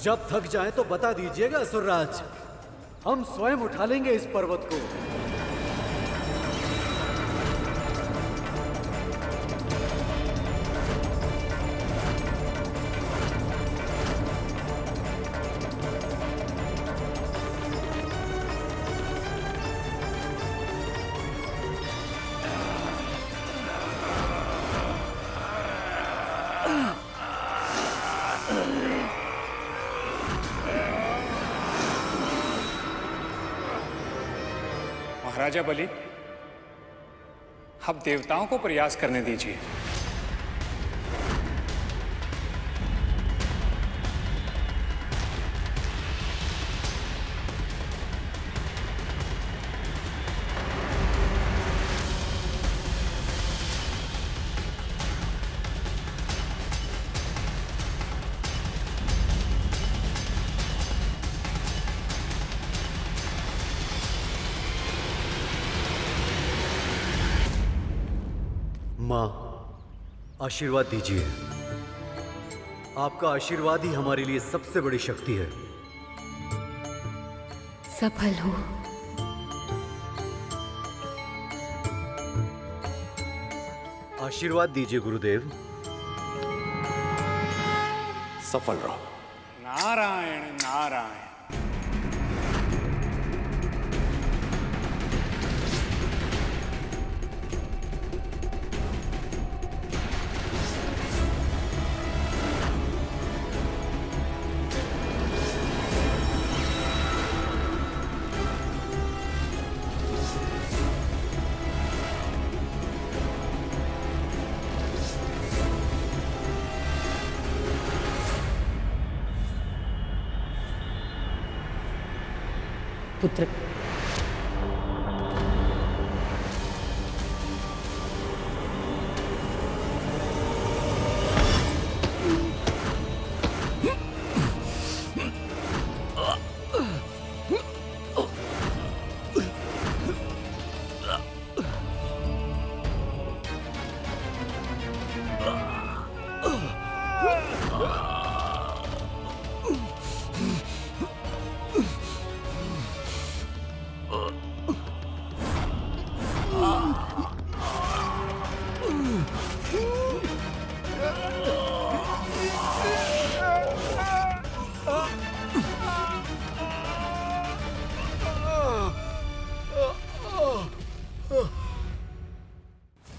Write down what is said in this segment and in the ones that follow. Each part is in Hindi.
जब थक जाए तो बता दीजिएगा असुरराज, हम स्वयं उठा लेंगे इस पर्वत को। महाराजा बलि, अब देवताओं को प्रयास करने दीजिए। मां, आशीर्वाद दीजिए। आपका आशीर्वाद ही हमारे लिए सबसे बड़ी शक्ति है। सफल हो। आशीर्वाद दीजिए गुरुदेव। सफल रहो। नारायण नारायण। पुत्र,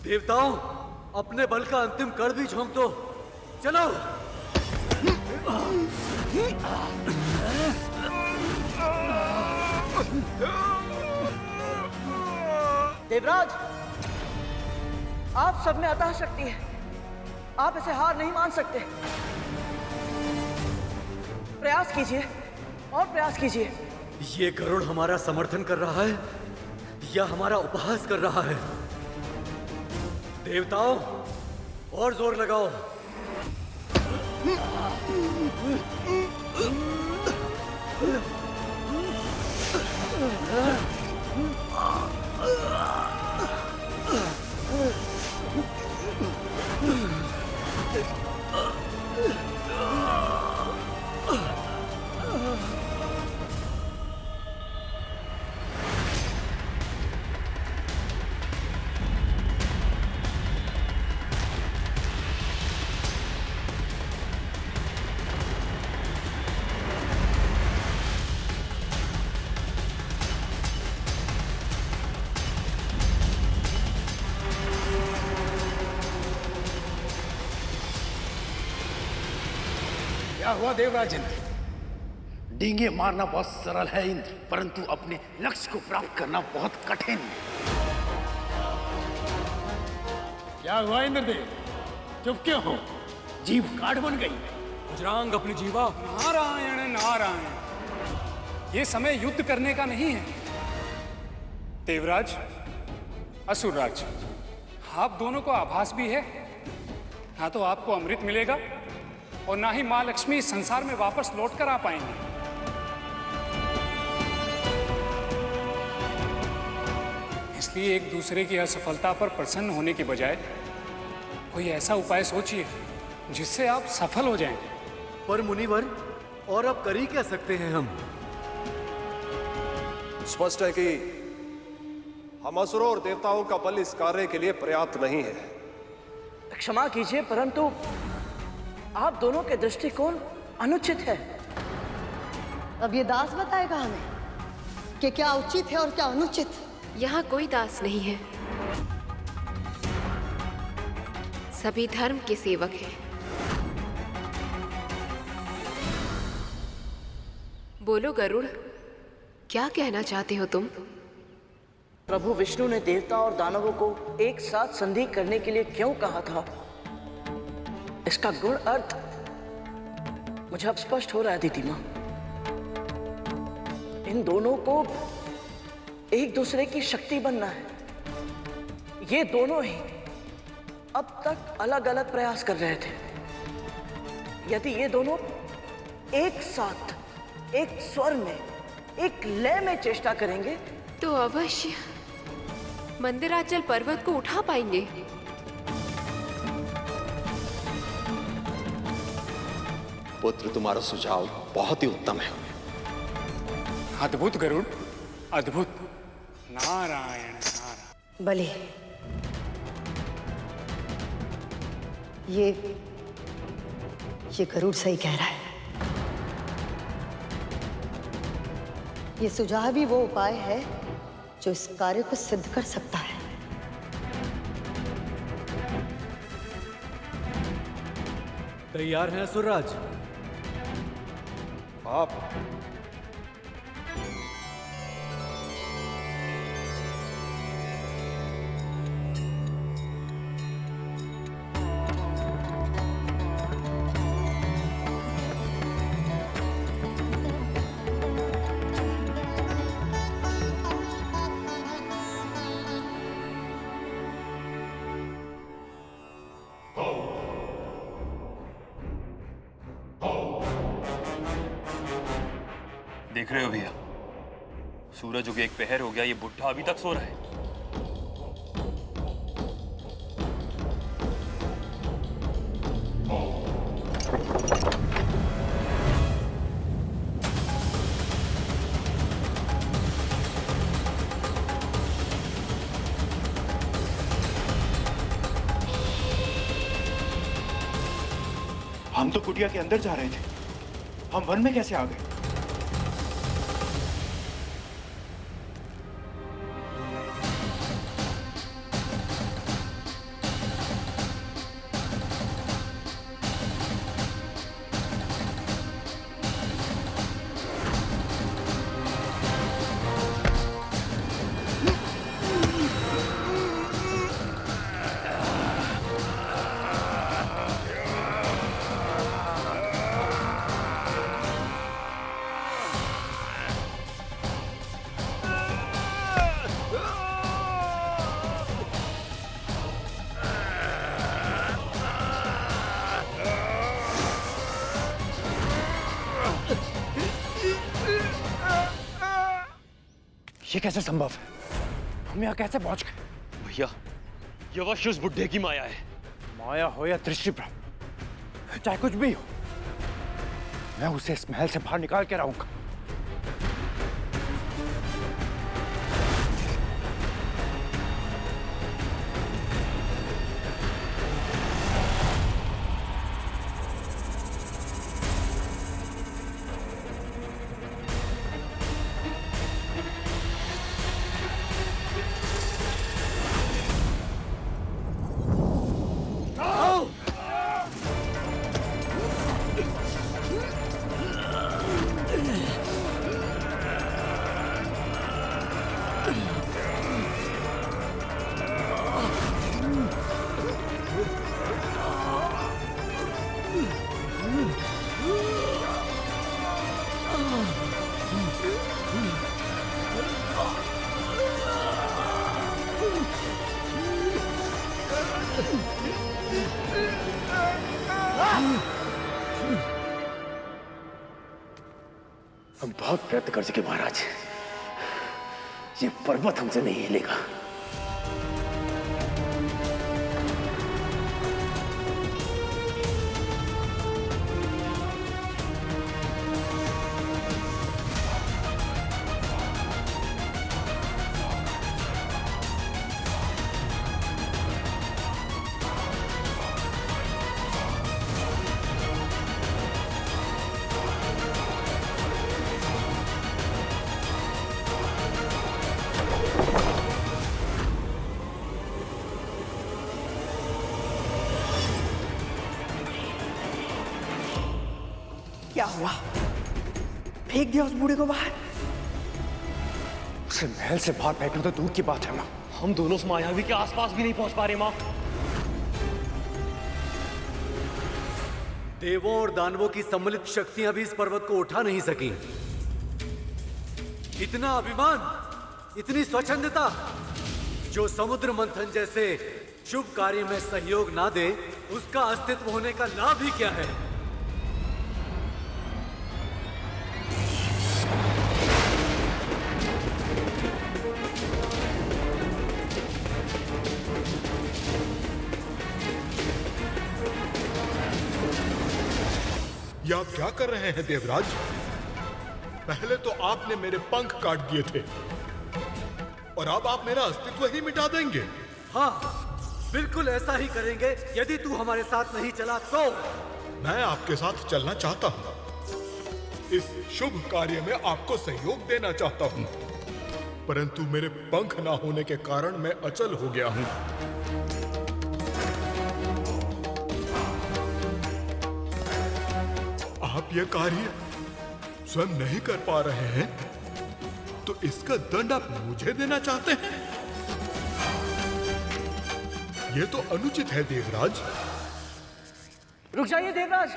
देवताओं, अपने बल का अंतिम कण भी झोंक दो। चलो। देवराज, आप सब में अतः शक्ति है, आप इसे हार नहीं मान सकते। प्रयास कीजिए और प्रयास कीजिए। ये गरुड़ हमारा समर्थन कर रहा है या हमारा उपहास कर रहा है? देवताओं, और जोर लगाओ। क्या हुआ देवराज इंद्र? डींगे मारना बहुत सरल है इंद्र, परंतु अपने लक्ष्य को प्राप्त करना बहुत कठिन। क्या हुआ इंद्रदेव? चुप क्यों हो? जीभ काट बन गई। बजरंग अपनी जीवा। नारायण नारायण। ये समय युद्ध करने का नहीं है। देवराज, असुरराज, आप दोनों को आभास भी है, ना तो आपको अमृत मिलेगा और ना ही मां लक्ष्मी इस संसार में वापस लौट कर आ पाएंगे। इसलिए एक दूसरे की असफलता पर प्रसन्न होने की बजाय कोई ऐसा उपाय सोचिए जिससे आप सफल हो जाएं। पर मुनिवर, और अब कर ही क्या सकते हैं हम? स्पष्ट है कि हम असुरों और देवताओं का बल इस कार्य के लिए पर्याप्त नहीं है। क्षमा कीजिए, परंतु आप दोनों के दृष्टिकोण अनुचित है। अब ये दास बताएगा हमें कि क्या उचित है और क्या अनुचित। यहाँ कोई दास नहीं है, सभी धर्म के सेवक हैं। बोलो गरुड़, क्या कहना चाहते हो तुम? प्रभु विष्णु ने देवता और दानवों को एक साथ संधि करने के लिए क्यों कहा था? इसका गुण अर्थ मुझे अब स्पष्ट हो रहा है दीदी माँ। इन दोनों को एक दूसरे की शक्ति बनना है। ये दोनों ही अब तक अलग अलग प्रयास कर रहे थे। यदि ये दोनों एक साथ, एक स्वर में, एक लय में चेष्टा करेंगे तो अवश्य मंदिराचल पर्वत को उठा पाएंगे। पुत्र, तुम्हारा सुझाव बहुत ही उत्तम है। अद्भुत गरुड़, अद्भुत। नारायण नारायण। भले ये गरुड़ सही कह रहा है। ये सुझाव ही वो उपाय है जो इस कार्य को सिद्ध कर सकता है। तैयार हैं असुरराज? आप देख रहे हो भैया, सूरज उगे एक पहर हो गया, ये बुढ़ा अभी तक सो रहा है। हम तो कुटिया के अंदर जा रहे थे, हम वन में कैसे आ गए? ये कैसे संभव है? हम यहाँ कैसे पहुंच गए? भैया, ये अवश्य उस बुढ़े की माया है। माया हो या दृष्टि भ्रम, चाहे कुछ भी हो, मैं उसे इस महल से बाहर निकाल के रहूंगा। हम बहुत प्रयत्न कर चुके महाराज, ये पर्वत हमसे नहीं हिलेगा। क्या हुआ? फेंक दिया उस बूढ़े को बाहर? उसे महल से बाहर फेंकना तो दूर की बात है माँ, हम दोनों उस मायावी के आसपास भी नहीं पहुंच पा रहे माँ। देवों और दानवों की सम्मिलित शक्तियां भी इस पर्वत को उठा नहीं सकी। इतना अभिमान, इतनी स्वच्छंदता, जो समुद्र मंथन जैसे शुभ कार्य में सहयोग ना दे, उसका अस्तित्व होने का लाभ ही क्या है? ये आप क्या कर रहे हैं देवराज? पहले तो आपने मेरे पंख काट दिए थे और अब आप मेरा अस्तित्व ही मिटा देंगे। हाँ, बिल्कुल ऐसा ही करेंगे यदि तू हमारे साथ नहीं चला तो। मैं आपके साथ चलना चाहता हूँ, इस शुभ कार्य में आपको सहयोग देना चाहता हूँ, परंतु मेरे पंख ना होने के कारण मैं अचल हो गया हूँ। आप यह कार्य स्वयं नहीं कर पा रहे हैं, तो इसका दंड आप मुझे देना चाहते हैं? यह तो अनुचित है देवराज। रुक जाइए देवराज।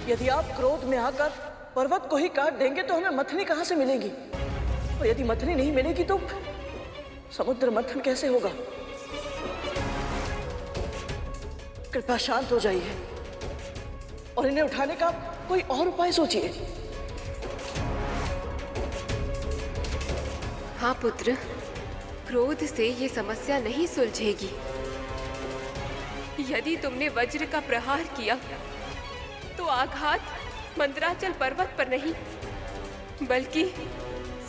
यदि आप क्रोध में आकर पर्वत को ही काट देंगे तो हमें मथनी कहां से मिलेगी? और यदि मथनी नहीं मिलेगी तो समुद्र मंथन कैसे होगा? कृपया शांत हो जाइए और इन्हें उठाने का कोई और उपाय सोचिए। हाँ पुत्र, क्रोध से ये समस्या नहीं सुलझेगी। यदि तुमने वज्र का प्रहार किया तो आघात मंदराचल पर्वत पर नहीं बल्कि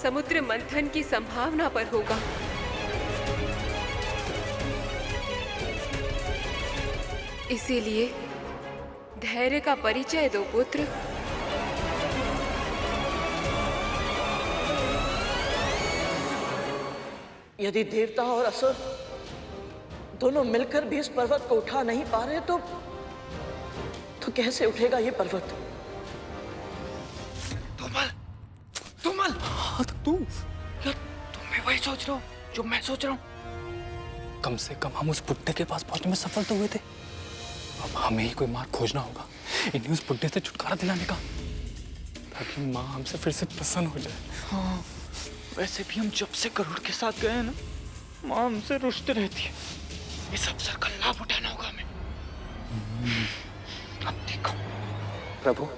समुद्र मंथन की संभावना पर होगा। इसीलिए धैर्य का परिचय दो पुत्र। यदि देवता और असुर दोनों मिलकर भी इस पर्वत को उठा नहीं पा रहे तो कैसे उठेगा ये पर्वत? तुमल, हाँ तो तू यार, तुम भी वही सोच रहे हो जो मैं सोच रहा हूँ। कम से कम हम उस बुड्ढे के पास पहुंचने में सफल तो हुए थे। अब हमें ही कोई मार्ग खोजना होगा इन्हें उस बुड्ढे से छुटकारा दिलाने का, ताकि माँ हमसे फिर से प्रसन्न हो जाए। हाँ, वैसे भी हम जब से गरुड़ के साथ गए हैं ना, माँ हमसे रुष्ट रहती है। इस अवसर का लाभ उठाना होगा हमें। अब देखो प्रभु,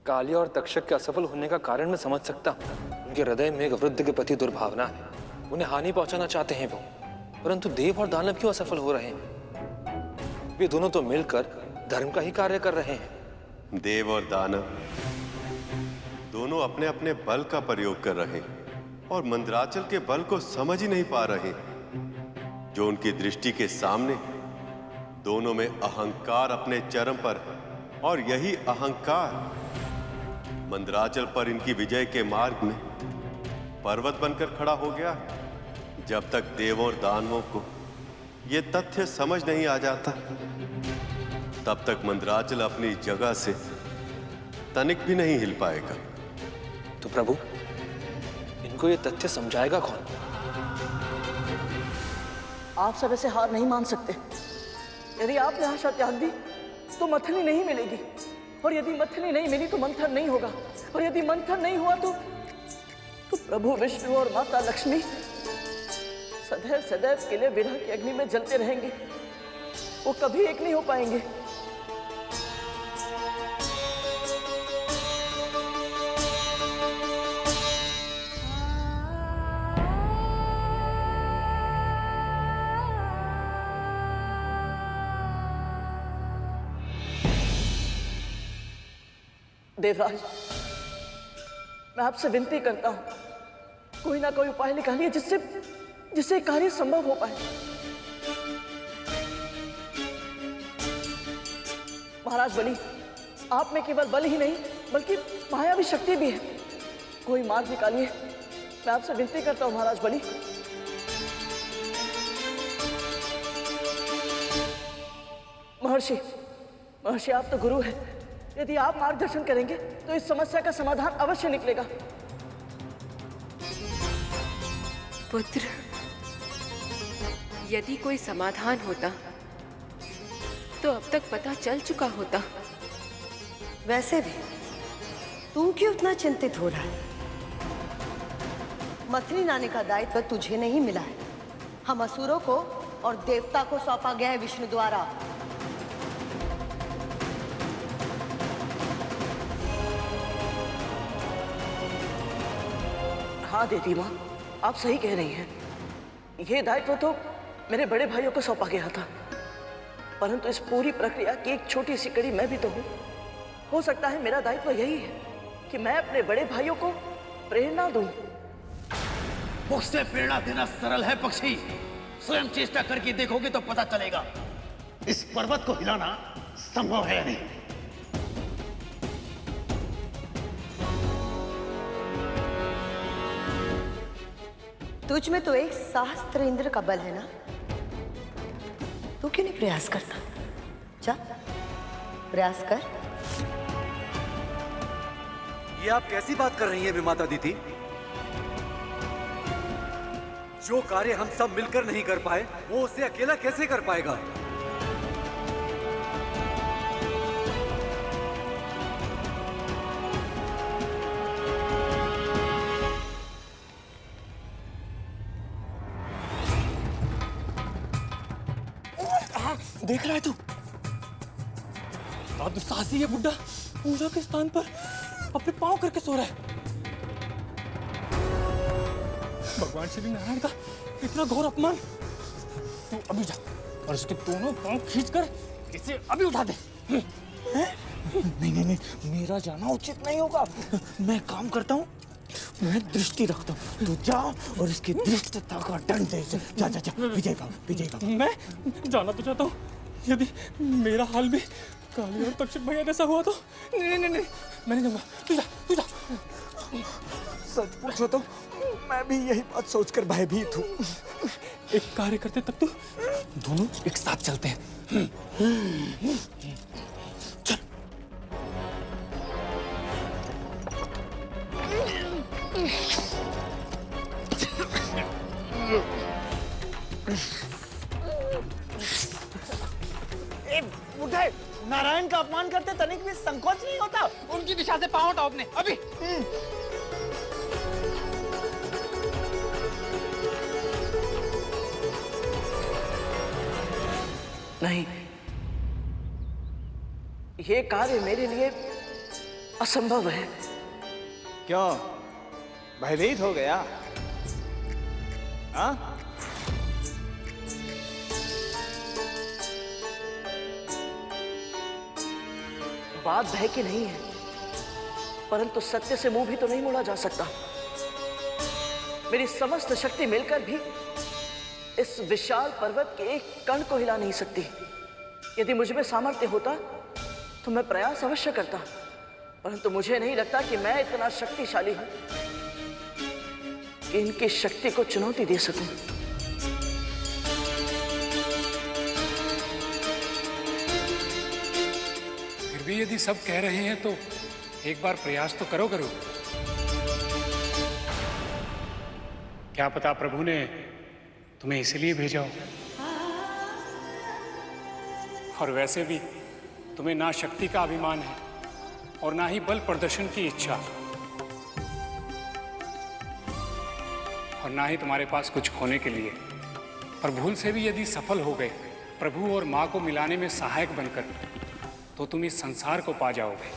कालिया और तक्षक के असफल होने का कारण मैं समझ सकता हूँ। उनके हृदय में वृद्ध के प्रति दुर्भावना है, उन्हें हानि पहुंचाना चाहते हैं वो। परंतु देव और दानव क्यों असफल हो रहे हैं? वे दोनों तो मिलकर धर्म का ही कार्य कर रहे हैं। देव और दानव दोनों अपने अपने बल का प्रयोग कर रहे हैं और मंदराचल के बल को समझ ही नहीं पा रहे। जो उनकी दृष्टि के सामने दोनों में अहंकार अपने चरम पर है और यही अहंकार मंदराचल पर इनकी विजय के मार्ग में पर्वत बनकर खड़ा हो गया। जब तक देवों और दानवों को यह तथ्य समझ नहीं आ जाता, तब तक मंदराचल अपनी जगह से तनिक भी नहीं हिल पाएगा। तो प्रभु, इनको यह तथ्य समझाएगा कौन? आप सब ऐसे हार नहीं मान सकते। यदि आपने आशा त्याग दी तो मथनी नहीं मिलेगी, और यदि मथनी नहीं मिली तो मंथन नहीं होगा, और यदि मंथन नहीं हुआ तो प्रभु विष्णु और माता लक्ष्मी सदैव सदैव के लिए विरह की अग्नि में जलते रहेंगे। वो कभी एक नहीं हो पाएंगे। देवराज, मैं आपसे विनती करता हूं, कोई ना कोई उपाय निकालिए जिससे कार्य संभव हो पाए। महाराज बलि, आप में केवल बल ही नहीं बल्कि माया भी शक्ति भी है, कोई मार्ग निकालिए, मैं आपसे विनती करता हूँ महाराज बलि। महर्षि आप तो गुरु हैं। यदि आप मार्गदर्शन करेंगे तो इस समस्या का समाधान अवश्य निकलेगा। पुत्र, यदि कोई समाधान होता तो अब तक पता चल चुका होता। वैसे भी तू क्यों इतना चिंतित हो रहा है? मथनी लाने का दायित्व तुझे नहीं मिला है, हम असुरों को और देवता को सौंपा गया है विष्णु द्वारा। हाँ देवी माँ, आप सही कह रही हैं। यह दायित्व तो मेरे बड़े भाइयों को सौंपा गया था, परंतु इस पूरी प्रक्रिया की एक छोटी सी कड़ी मैं भी तो हूँ। हो सकता है मेरा दायित्व यही है कि मैं अपने बड़े भाइयों को प्रेरणा दूं। मुझसे प्रेरणा देना सरल है पक्षी, स्वयं चेष्टा करके देखोगे तो पता चलेगा। इस पर्वत को हिलाना संभव है नहीं। तुझ में तो एक सहस्त्र इंद्र का बल है ना, तू क्यों नहीं प्रयास करता? जा प्रयास कर। ये आप कैसी बात कर रही हैं विमाता दीदी? जो कार्य हम सब मिलकर नहीं कर पाए वो उसे अकेला कैसे कर पाएगा? देख रहा है तू? साहसी ये बुड्ढा पूजा के स्थान पर अपने पांव करके सो रहा है। भगवान श्री नारायण का इतना घोर अपमान। तू अभी जा और उसके दोनों पांव खींचकर इसे अभी उठा दे। नहीं नहीं नहीं, मेरा जाना उचित नहीं होगा। मैं काम करता हूँ, मैं दृष्टि रखता हूँ। तू जा और इसकी दृष्टता का दंड दे। जा जा जा, विजय बाबू, विजय बाबू। मैं जाना तो चाहता हूँ, यदि मेरा हाल भी काली और तक्षक भैया जैसा हुआ तो। नहीं नहीं नहीं, मैं नहीं जाऊंगा। तू जा, तू जा। सच पूछो तो मैं भी यही बात सोचकर भयभीत हूँ। एक कार्य करते तब तो दोनों एक साथ चलते हैं। चल। बुढ़े नारायण का अपमान करते तनिक भी संकोच नहीं होता? उनकी दिशा से पांव हटाओ अपने अभी। नहीं, ये कार्य मेरे लिए असंभव है। क्यों, भयभीत हो गया? हाँ? बात भय की नहीं है, परंतु सत्य से मुंह भी तो नहीं मोड़ा जा सकता। मेरी समस्त शक्ति मिलकर भी इस विशाल पर्वत के एक कण को हिला नहीं सकती। यदि मुझ में सामर्थ्य होता तो मैं प्रयास अवश्य करता, परंतु मुझे नहीं लगता कि मैं इतना शक्तिशाली हूं कि इनकी शक्ति को चुनौती दे सकूं। फिर भी यदि सब कह रहे हैं तो एक बार प्रयास तो करो। क्या पता प्रभु ने तुम्हें इसलिए भेजा हो। और वैसे भी तुम्हें ना शक्ति का अभिमान है और ना ही बल प्रदर्शन की इच्छा, और ना ही तुम्हारे पास कुछ खोने के लिए। पर भूल से भी यदि सफल हो गए प्रभु और मां को मिलाने में सहायक बनकर, तो तुम इस संसार को पा जाओगे।